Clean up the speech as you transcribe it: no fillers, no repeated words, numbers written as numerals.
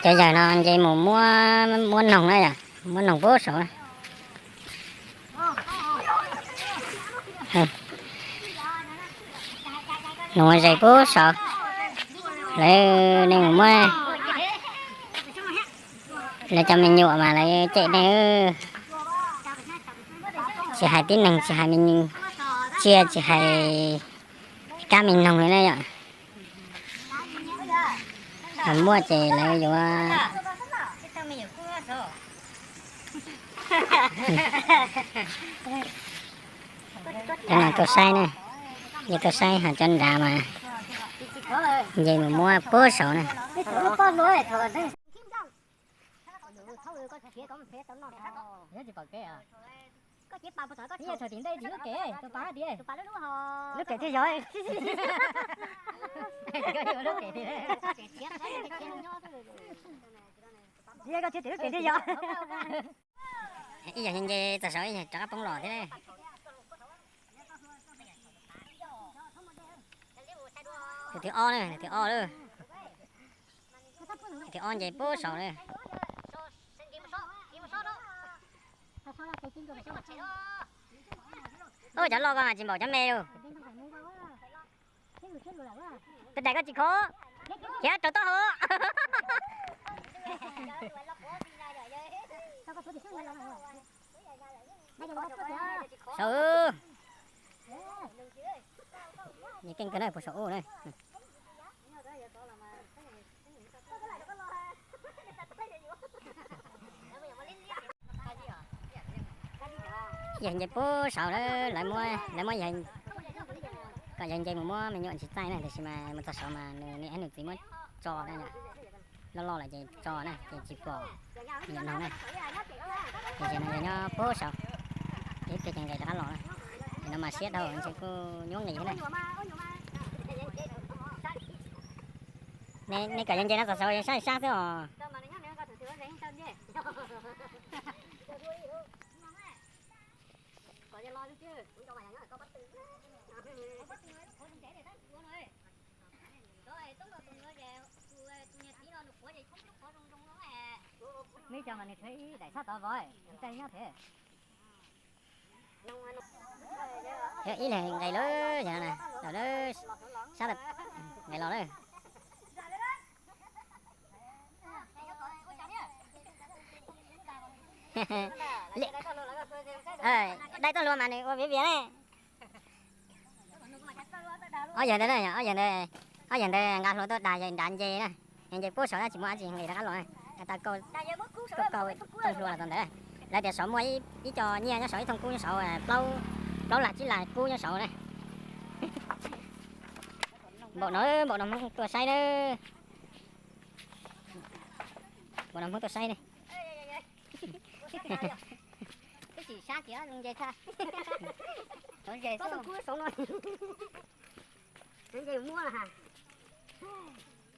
Chơi giờ nó anh chơi mua mua nồng đấy à, mua nồng vô số này. Nồng dày vô số. Lấy nên mua lấy cho mình nhựa mà lấy chạy đây chỉ hai tiếng nồng chỉ hai mình chia chỉ hai cá mình nồng thế này ạ. Mua chỉ lấy vô cái này tôi sai nè, giờ tôi sai hả chân đà mà vậy mà mua bữa sổ này. Có chiếc bao có nhiều thời điểm đây thì nước kể tôi phá đi nước kể thế rồi nước kể thì đây có chiếc nước kể thế rồi Bây giờ hiện giờ tao sỏi trả bóng lò thế này. Thì o này, thì o nữa. Thì o vậy bố sổ này. Ôi chả lo con à, chị bảo chả mê đâu. Cái này có chị khó. Dạ trời tao hả? Sợ. Như cái này của sổ này. Giờ giờ bố sầu đó lại mua giờ còn giờ mà mua mình nhọn chỉ tay này thì mà mình ta sợ mà này anh được tí mới cho đây nè lo lại chơi cho này chơi chip bò nhận nó này thì giờ này nó bố sầu ít cái chân này đã lò này thì nó mà xét đâu anh sẽ có nhón gì thế này này cả chân nó sao sai sao thế hả? mấy chồng này thấy đại sát tao rồi tay nhá thế Ý là ngày lớn giờ này rồi đó sao được ngày lò đấy đây tôi luôn mà này vía này ở giờ đây này ở giờ đây ngã lúa tôi đàn dây này anh dây bố sợ chỉ mua chỉ người ta rồi ta câu trong lúa là toàn thế lại để sợ mua ý cho nhia nó sợ thông cú nó sợ lâu là chỉ là cú nó sợ này bộ nó không tôi say nữa bộ nó không tôi say này cái gì xa kìa đừng dây tha nó dây có thông cú sống rồi cái gì mua là hả